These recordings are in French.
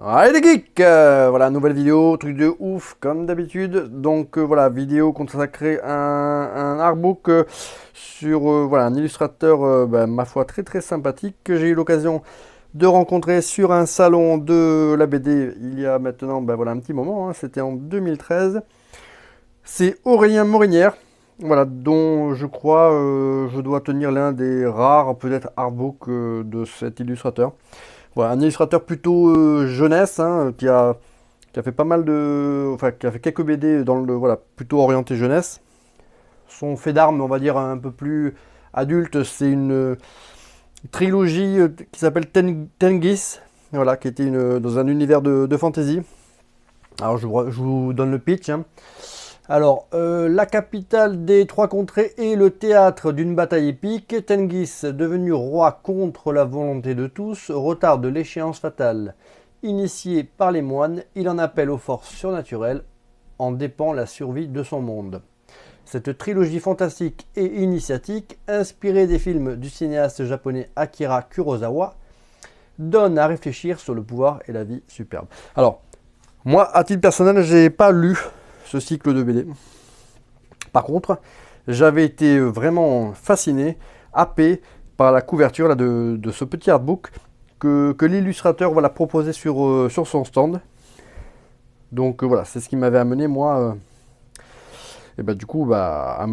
Allez les geeks, voilà, nouvelle vidéo, truc de ouf, comme d'habitude. Donc voilà, vidéo consacrée à un artbook sur voilà, un illustrateur, ma foi, très très sympathique que j'ai eu l'occasion de rencontrer sur un salon de la BD il y a maintenant voilà, un petit moment, hein, c'était en 2013. C'est Aurélien Morinière, voilà, dont je crois je dois tenir l'un des rares peut-être artbooks de cet illustrateur. Voilà, un illustrateur plutôt jeunesse, hein, qui a fait pas mal de, enfin, qui a fait quelques BD dans le, voilà, plutôt orienté jeunesse. Son fait d'armes, on va dire un peu plus adulte, c'est une trilogie qui s'appelle Tenghis, voilà, qui était dans un univers de fantasy. Alors je vous donne le pitch, hein. Alors, la capitale des trois contrées est le théâtre d'une bataille épique. Tenghis, devenu roi contre la volonté de tous, retarde l'échéance fatale. Initié par les moines, il en appelle aux forces surnaturelles, en dépend la survie de son monde. Cette trilogie fantastique et initiatique, inspirée des films du cinéaste japonais Akira Kurosawa, donne à réfléchir sur le pouvoir et la vie superbe. Alors, moi, à titre personnel, j'ai pas lu ce cycle de BD. Par contre, j'avais été vraiment fasciné, happé par la couverture là, de ce petit artbook que l'illustrateur voilà, proposait sur son stand. Donc voilà, c'est ce qui m'avait amené moi et du coup à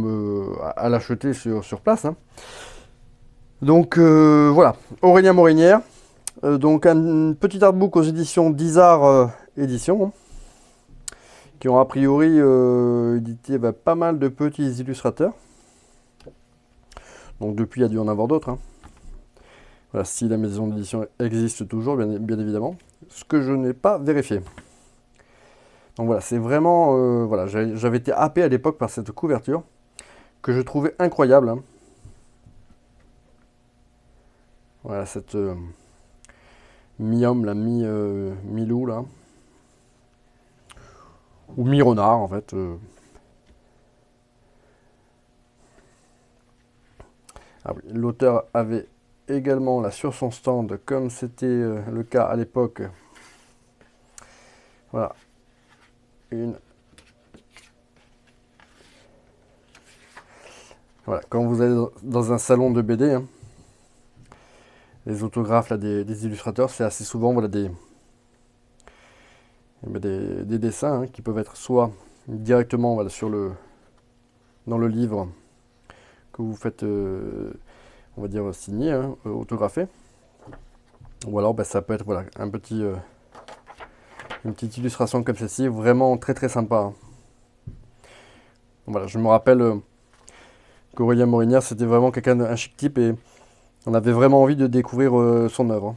l'acheter sur place, hein. Donc voilà, Aurélien Morinière, donc un petit artbook aux éditions d'Isard Éditions, hein, qui ont a priori édité pas mal de petits illustrateurs. Donc depuis, il y a dû en avoir d'autres, hein. Voilà, si la maison d'édition existe toujours, bien évidemment. Ce que je n'ai pas vérifié. Donc voilà, c'est vraiment... voilà, j'avais été happé à l'époque par cette couverture, que je trouvais incroyable, hein. Voilà, cette mi-homme, mi-loup, là. Ou mi-renard, en fait. Ah oui, l'auteur avait également, là, sur son stand, comme c'était le cas à l'époque, voilà, une... Voilà, quand vous allez dans un salon de BD, hein, les autographes là, des illustrateurs, c'est assez souvent voilà, des dessins, hein, qui peuvent être soit directement voilà, dans le livre que vous faites, on va dire, signer, hein, autographer, ou alors ça peut être voilà, une petite illustration comme celle-ci, vraiment très très sympa, hein. Voilà, je me rappelle qu'Aurélien Morinière, c'était vraiment quelqu'un d'un chic type et on avait vraiment envie de découvrir son œuvre, hein.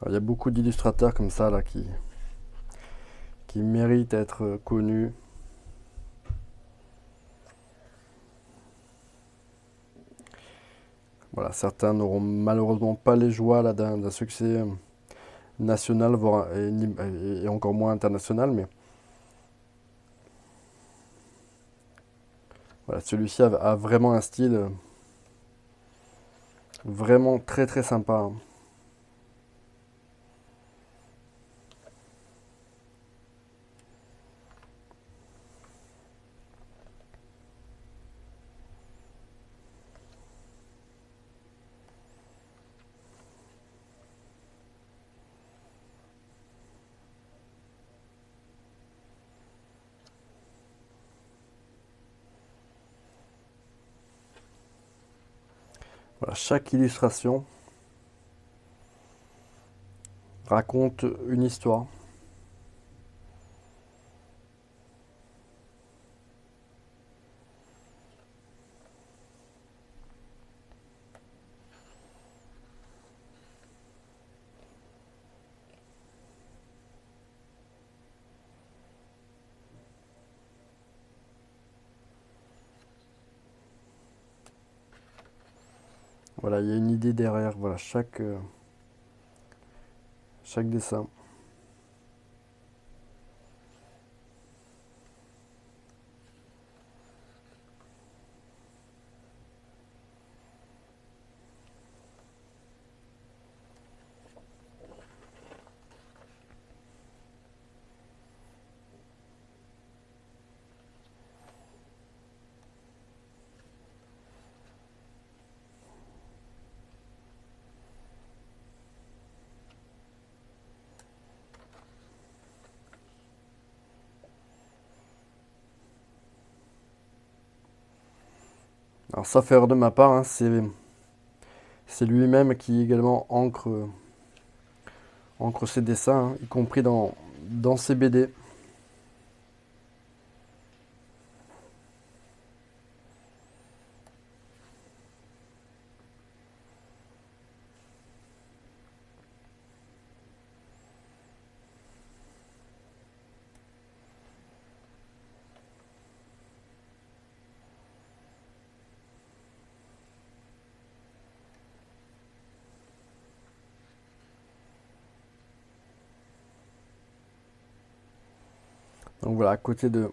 Alors, il y a beaucoup d'illustrateurs comme ça là, qui méritent d'être connus. Voilà, certains n'auront malheureusement pas les joies là, d'un succès national, voire, et encore moins international, mais voilà, celui-ci a vraiment un style vraiment très très sympa, hein. Voilà, chaque illustration raconte une histoire. Voilà, il y a une idée derrière, voilà, chaque dessin. Alors, sauf erreur de ma part, hein, c'est lui-même qui également encre ses dessins, hein, y compris dans ses BD. Donc voilà, à côté de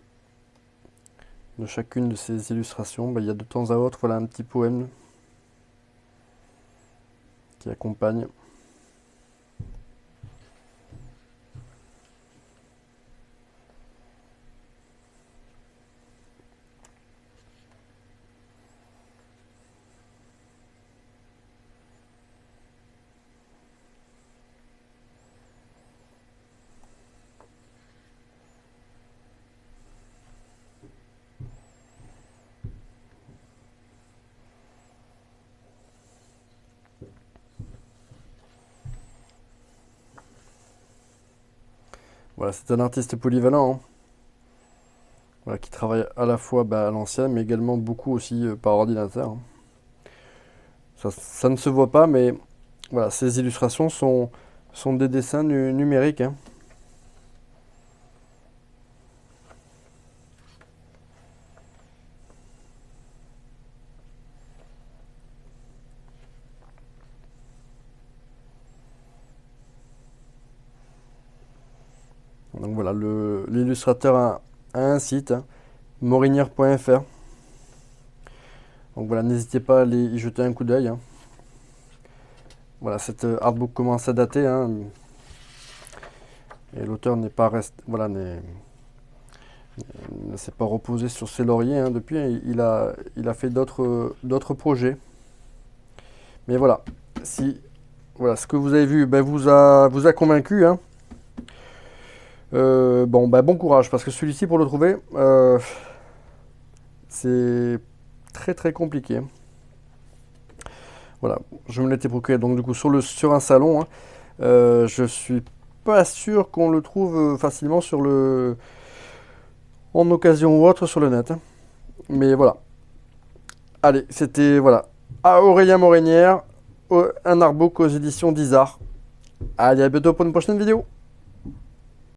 chacune de ces illustrations, bah, il y a de temps à autre voilà, un petit poème qui accompagne. Voilà, c'est un artiste polyvalent, hein. Voilà, qui travaille à la fois bah, à l'ancienne, mais également beaucoup aussi par ordinateur, hein. Ça ne se voit pas, mais voilà, ces illustrations sont des dessins numériques, hein. Donc voilà, l'illustrateur a un site, hein, morinière.fr. Donc voilà, n'hésitez pas à aller y jeter un coup d'œil, hein. Voilà, cette artbook commence à dater, hein, et l'auteur n'est pas voilà, ne s'est pas reposé sur ses lauriers, hein, depuis. Il a fait d'autres projets. Mais voilà, si voilà, ce que vous avez vu ben, vous a convaincu, hein. Bon, ben, bon courage, parce que celui-ci, pour le trouver, c'est très très compliqué. Voilà, je me l'étais procuré donc du coup sur un salon, hein. Je suis pas sûr qu'on le trouve facilement en occasion ou autre sur le net, hein. Mais voilà. Allez, c'était voilà. À Aurélien Morinière, un artbook aux éditions d'Isard. Allez, à bientôt pour une prochaine vidéo.